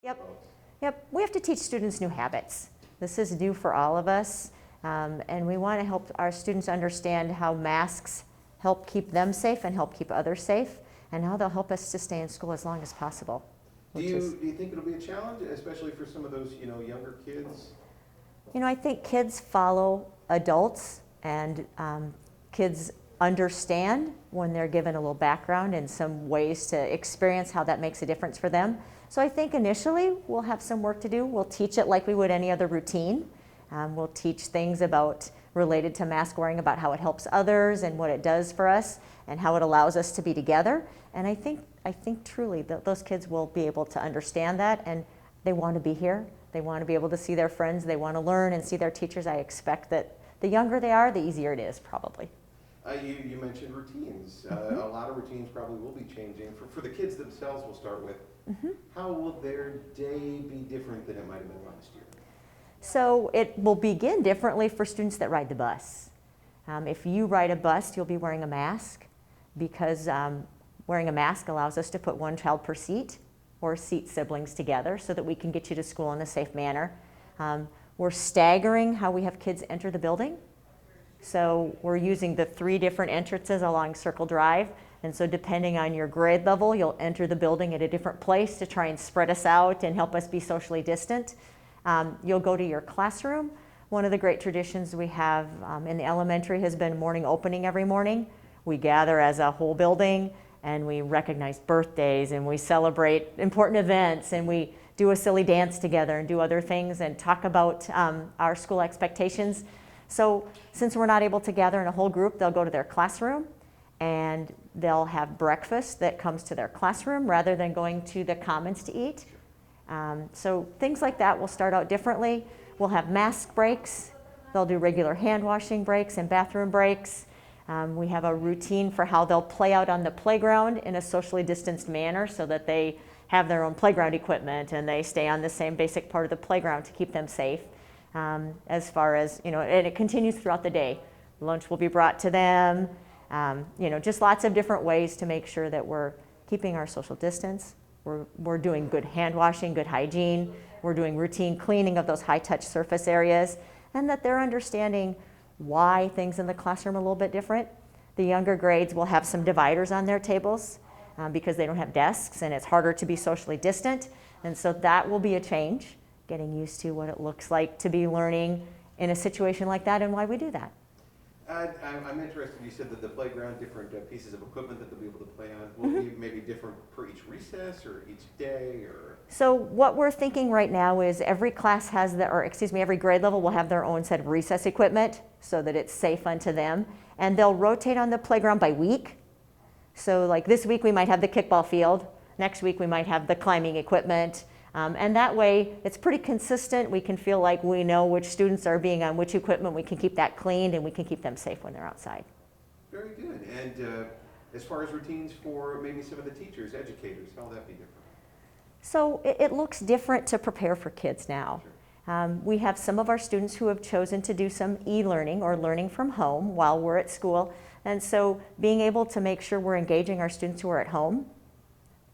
Yep. Yep. We have to teach students new habits. This is new for all of us, and we want to help our students understand how masks help keep them safe and help keep others safe, and how they'll help us to stay in school as long as possible. Do you think it'll be a challenge, especially for some of those younger kids? I think kids follow adults, and kids understand when they're given a little background and some ways to experience how that makes a difference for them. So I think initially we'll have some work to do. We'll teach it like we would any other routine. We'll teach things related to mask wearing, about how it helps others and what it does for us and how it allows us to be together. And I think truly that those kids will be able to understand that, and they want to be here. They want to be able to see their friends. They want to learn and see their teachers. I expect that the younger they are, the easier it is, probably. You mentioned routines. A lot of routines probably will be changing. For the kids themselves, we'll start with, how will their day be different than it might have been last year? So it will begin differently for students that ride the bus. If you ride a bus, you'll be wearing a mask, because wearing a mask allows us to put one child per seat or seat siblings together so that we can get you to school in a safe manner. We're staggering how we have kids enter the building. So we're using the 3 different entrances along Circle Drive, and so depending on your grade level, you'll enter the building at a different place to try and spread us out and help us be socially distant. You'll go to your classroom. One of the great traditions we have in the elementary has been morning opening every morning. We gather as a whole building, and we recognize birthdays, and we celebrate important events, and we do a silly dance together and do other things and talk about our school expectations. So since we're not able to gather in a whole group, they'll go to their classroom, and they'll have breakfast that comes to their classroom rather than going to the commons to eat. So things like that will start out differently. We'll have mask breaks. They'll do regular hand washing breaks and bathroom breaks. We have a routine for how they'll play out on the playground in a socially distanced manner so that they have their own playground equipment and they stay on the same basic part of the playground to keep them safe. As far as, and it continues throughout the day. Lunch will be brought to them, just lots of different ways to make sure that we're keeping our social distance. We're doing good hand washing, good hygiene. We're doing routine cleaning of those high-touch surface areas, and that they're understanding why things in the classroom are a little bit different. The younger grades will have some dividers on their tables because they don't have desks, and it's harder to be socially distant. And so that will be a change, getting used to what it looks like to be learning in a situation like that and why we do that. I'm interested, you said that the playground, different pieces of equipment that they'll be able to play on, will be maybe different per each recess or each day, or? So what we're thinking right now is every class has every grade level will have their own set of recess equipment so that it's safe unto them. And they'll rotate on the playground by week. So like this week we might have the kickball field. Next week we might have the climbing equipment. And that way, it's pretty consistent. We can feel like we know which students are being on which equipment. We can keep that cleaned, and we can keep them safe when they're outside. Very good. And as far as routines for maybe some of the teachers, educators, how will that be different? So it looks different to prepare for kids now. Sure. We have some of our students who have chosen to do some e-learning or learning from home while we're at school. And so being able to make sure we're engaging our students who are at home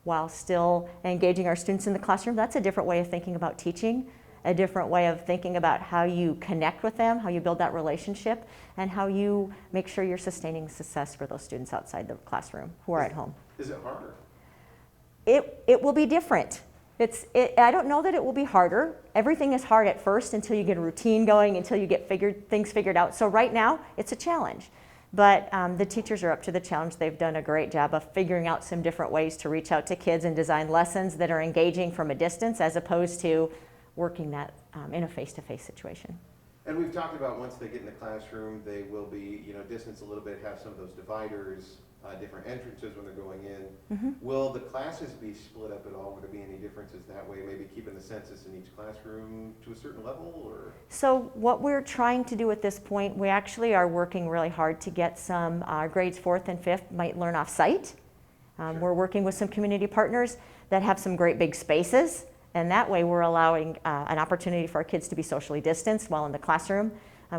while still engaging our students in the classroom, that's a different way of thinking about teaching, a different way of thinking about how you connect with them, how you build that relationship, and how you make sure you're sustaining success for those students outside the classroom who are at home. Is it harder? It will be different. I don't know that it will be harder. Everything is hard at first until you get a routine going, until you get things figured out. So right now, it's a challenge. But the teachers are up to the challenge. They've done a great job of figuring out some different ways to reach out to kids and design lessons that are engaging from a distance as opposed to working that in a face-to-face situation. And we've talked about once they get in the classroom, they will be, distanced a little bit, have some of those dividers, different entrances when they're going in. Will the classes be split up at all? Would there be any differences that way, maybe keeping the census in each classroom to a certain level? Or? So what we're trying to do at this point, we actually are working really hard to get some grades 4th and 5th might learn off-site. Sure. We're working with some community partners that have some great big spaces, and that way we're allowing an opportunity for our kids to be socially distanced while in the classroom.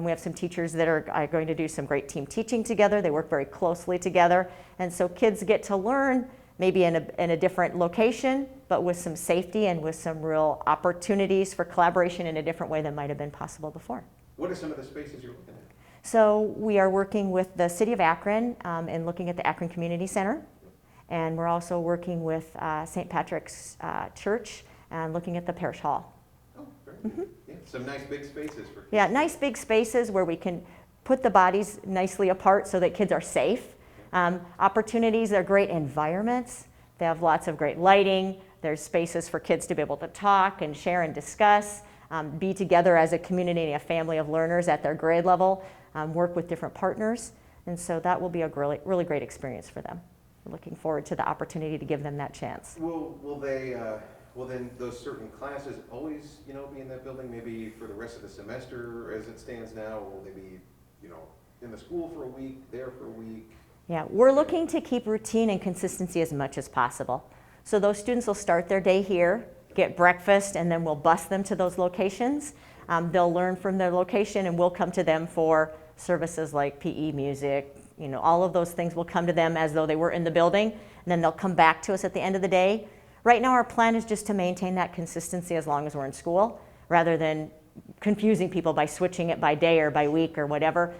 We have some teachers that are going to do some great team teaching together. They work very closely together. And so kids get to learn maybe in a different location, but with some safety and with some real opportunities for collaboration in a different way than might have been possible before. What are some of the spaces you're looking at? So we are working with the City of Akron and looking at the Akron Community Center. And we're also working with St. Patrick's Church and looking at the Parish Hall. Oh, very good. Yeah, some nice big spaces for kids. Yeah, nice big spaces where we can put the bodies nicely apart so that kids are safe. Opportunities are great environments. They have lots of great lighting. There's spaces for kids to be able to talk and share and discuss, be together as a community and a family of learners at their grade level, work with different partners. And so that will be a really great experience for them. We're looking forward to the opportunity to give them that chance. Will then those certain classes always, be in that building, maybe for the rest of the semester as it stands now? Or will they be, in the school for a week, there for a week? Yeah, we're looking to keep routine and consistency as much as possible. So those students will start their day here, get breakfast, and then we'll bus them to those locations. They'll learn from their location, and we'll come to them for services like PE, music, all of those things will come to them as though they were in the building, and then they'll come back to us at the end of the day. Right now, our plan is just to maintain that consistency as long as we're in school, rather than confusing people by switching it by day or by week or whatever.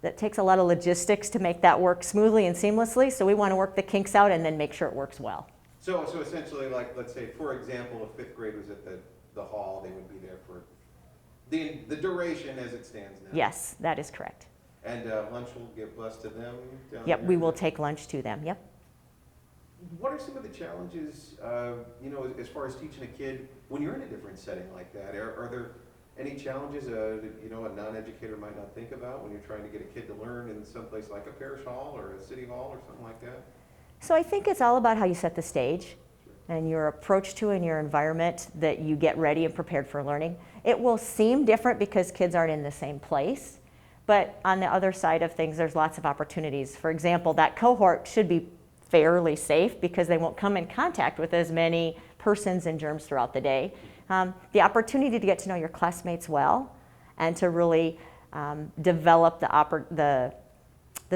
That takes a lot of logistics to make that work smoothly and seamlessly, so we want to work the kinks out and then make sure it works well. So essentially, like, let's say, for example, if fifth grade was at the hall, they would be there for the duration as it stands now? Yes, that is correct. And lunch will get bused to them down Yep, there? we will take lunch to them, yep. What are some of the challenges, as far as teaching a kid when you're in a different setting like that? Are there any challenges, a non-educator might not think about when you're trying to get a kid to learn in someplace like a parish hall or a city hall or something like that? So I think it's all about how you set the stage and your approach to and your environment that you get ready and prepared for learning. It will seem different because kids aren't in the same place, but on the other side of things, there's lots of opportunities. For example, that cohort should be fairly safe because they won't come in contact with as many persons and germs throughout the day. The opportunity to get to know your classmates well and to really develop the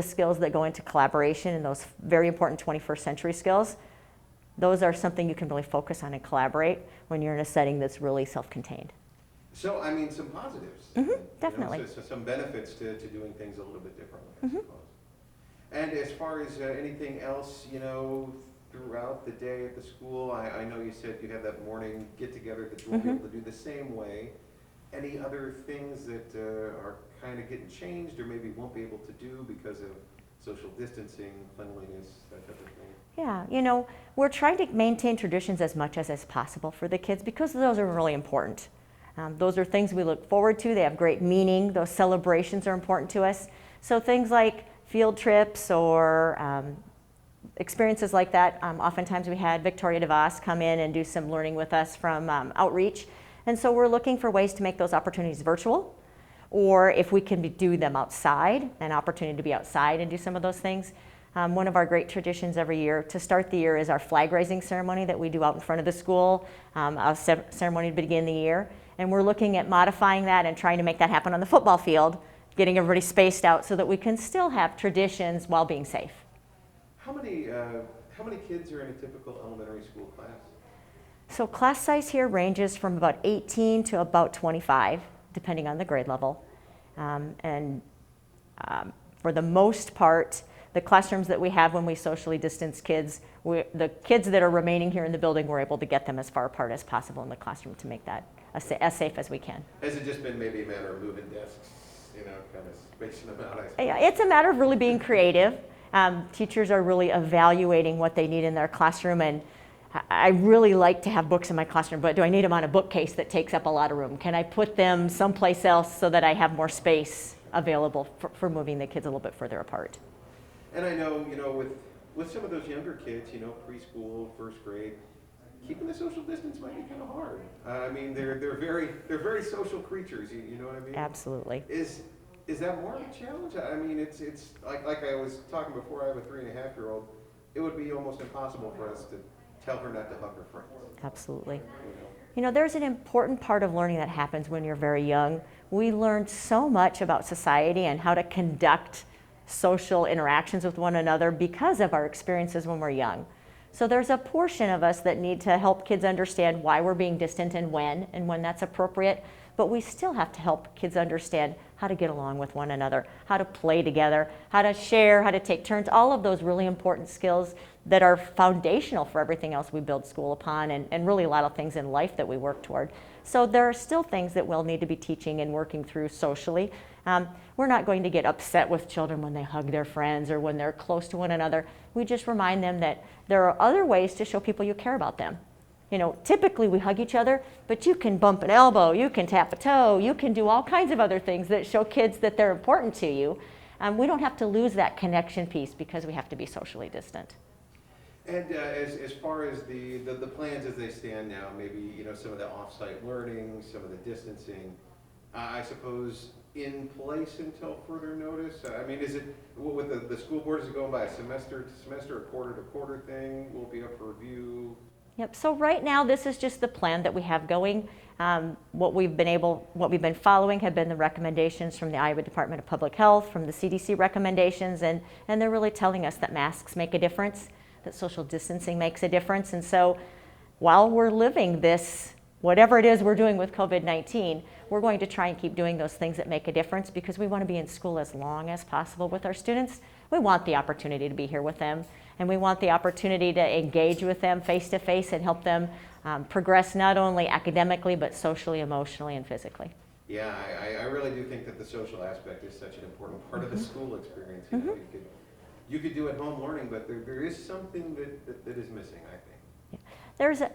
skills that go into collaboration and those very important 21st century skills, those are something you can really focus on and collaborate when you're in a setting that's really self-contained. So, some positives. Definitely. So some benefits to doing things a little bit differently, I suppose. And as far as anything else, throughout the day at the school, I know you said you have that morning get-together that you won't be able to do the same way. Any other things that are kind of getting changed or maybe won't be able to do because of social distancing, cleanliness, that type of thing? Yeah, we're trying to maintain traditions as much as possible for the kids because those are really important. Those are things we look forward to. They have great meaning. Those celebrations are important to us. So things like field trips or experiences like that. Oftentimes we had Victoria DeVos come in and do some learning with us from outreach. And so we're looking for ways to make those opportunities virtual, or if we can do them outside, an opportunity to be outside and do some of those things. One of our great traditions every year to start the year is our flag raising ceremony that we do out in front of the school, a ceremony to begin the year. And we're looking at modifying that and trying to make that happen on the football field, getting everybody spaced out so that we can still have traditions while being safe. How many kids are in a typical elementary school class? So class size here ranges from about 18 to about 25, depending on the grade level. For the most part, the classrooms that we have when we socially distance kids, the kids that are remaining here in the building, we're able to get them as far apart as possible in the classroom to make that as safe as we can. Has it just been maybe a matter of moving desks, kind of spacing them out? Yeah, it's a matter of really being creative. Teachers are really evaluating what they need in their classroom, and I really like to have books in my classroom, but do I need them on a bookcase that takes up a lot of room? Can I put them someplace else so that I have more space available for moving the kids a little bit further apart? And I know, with some of those younger kids, preschool, first grade, keeping the social distance might be kind of hard. They're very social creatures. You know what I mean? Absolutely. Is that more of a challenge? It's like I was talking before. I have a 3.5-year-old. It would be almost impossible for us to tell her not to hug her friends. Absolutely. There's an important part of learning that happens when you're very young. We learn so much about society and how to conduct social interactions with one another because of our experiences when we're young. So there's a portion of us that need to help kids understand why we're being distant and when that's appropriate. But we still have to help kids understand how to get along with one another, how to play together, how to share, how to take turns, all of those really important skills that are foundational for everything else we build school upon, and really a lot of things in life that we work toward. So there are still things that we'll need to be teaching and working through socially. We're not going to get upset with children when they hug their friends or when they're close to one another. We just remind them that there are other ways to show people you care about them. You know, typically we hug each other, but you can bump an elbow, you can tap a toe, you can do all kinds of other things that show kids that they're important to you. We don't have to lose that connection piece because we have to be socially distant. And as far as the plans as they stand now, maybe, you know, some of the off-site learning, some of the distancing, I suppose in place until further notice? I mean, is it, with the school board, is it going by a semester to semester, a quarter to quarter thing? Will it be up for review? Yep, so right now this is just the plan that we have going. What we've been following have been the recommendations from the Iowa Department of Public Health, from the CDC recommendations, and they're really telling us that masks make a difference, that social distancing makes a difference. And so while we're living this, whatever it is we're doing with COVID-19, we're going to try and keep doing those things that make a difference because we want to be in school as long as possible with our students. We want the opportunity to be here with them, and we want the opportunity to engage with them face to face and help them progress not only academically but socially, emotionally, and physically. Yeah, I really do think that the social aspect is such an important part of the school experience. You know, you could do at-home learning, but there is something that is missing, I think. Yeah.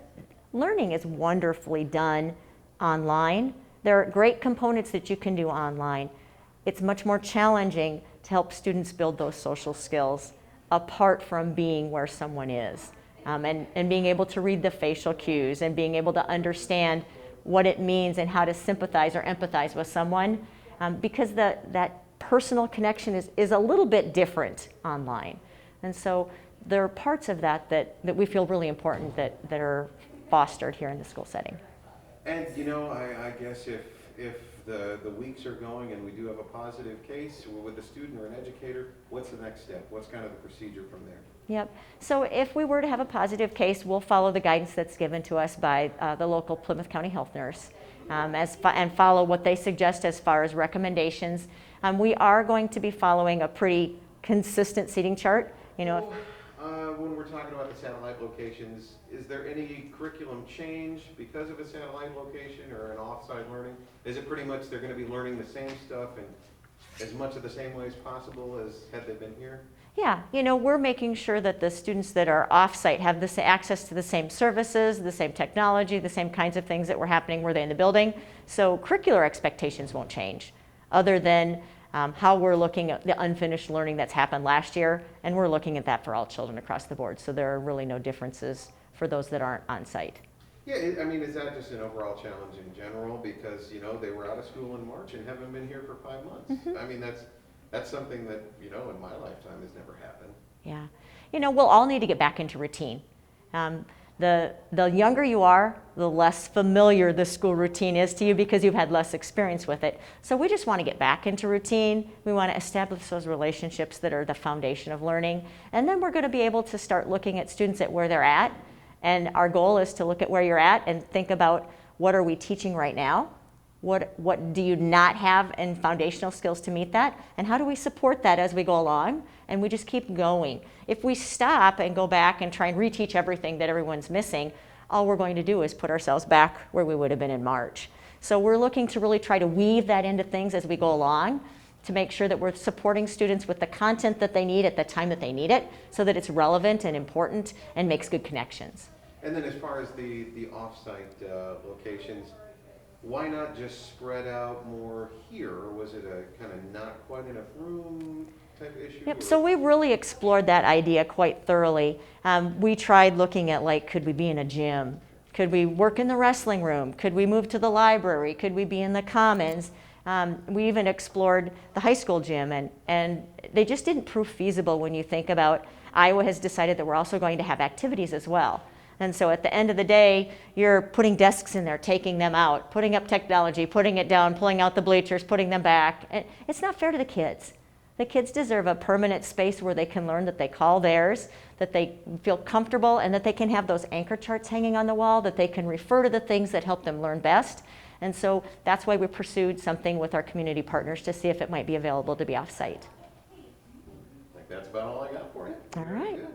Learning is wonderfully done online. There are great components that you can do online. It's much more challenging to help students build those social skills apart from being where someone is, and being able to read the facial cues and being able to understand what it means and how to sympathize or empathize with someone, because that personal connection is a little bit different online. And so there are parts of that we feel really important that are fostered here in the school setting. And you know, I guess if the weeks are going and we do have a positive case with a student or an educator, what's the next step? What's kind of the procedure from there? Yep. So if we were to have a positive case, we'll follow the guidance that's given to us by the local Plymouth County health nurse, and follow what they suggest as far as recommendations. We are going to be following a pretty consistent seating chart. You know, when we're talking about the satellite locations, is there any curriculum change because of a satellite location or an off-site learning? Is it pretty much they're going to be learning the same stuff in as much of the same way as possible as had they been here? Yeah, you know, we're making sure that the students that are off-site have access to the same services, the same technology, the same kinds of things that were happening were they in the building. So curricular expectations won't change, other than how we're looking at the unfinished learning that's happened last year, and we're looking at that for all children across the board. So there are really no differences for those that aren't on site. Yeah, I mean, is that just an overall challenge in general? Because, you know, they were out of school in March and haven't been here for 5 months. I mean, that's something that, you know, in my lifetime has never happened. Yeah. You know, we'll all need to get back into routine. The younger you are, the less familiar the school routine is to you because you've had less experience with it. So we just want to get back into routine. We want to establish those relationships that are the foundation of learning. And then we're going to be able to start looking at students at where they're at. And our goal is to look at where you're at and think about, what are we teaching right now? What do you not have in foundational skills to meet that? And how do we support that as we go along? And we just keep going. If we stop and go back and try and reteach everything that everyone's missing, all we're going to do is put ourselves back where we would have been in March. So we're looking to really try to weave that into things as we go along to make sure that we're supporting students with the content that they need at the time that they need it, so that it's relevant and important and makes good connections. And then as far as the off-site locations, why not just spread out more here? Or was it a kind of not quite enough room type issue? Yep, so we really explored that idea quite thoroughly. We tried looking at, like, could we be in a gym? Could we work in the wrestling room? Could we move to the library? Could we be in the commons? We even explored the high school gym, and they just didn't prove feasible when you think about Iowa has decided that we're also going to have activities as well. And so at the end of the day, you're putting desks in there, taking them out, putting up technology, putting it down, pulling out the bleachers, putting them back. And it's not fair to the kids. The kids deserve a permanent space where they can learn that they call theirs, that they feel comfortable, and that they can have those anchor charts hanging on the wall, that they can refer to the things that help them learn best. And so that's why we pursued something with our community partners to see if it might be available to be off-site. I think that's about all I got for you. All Very right. good.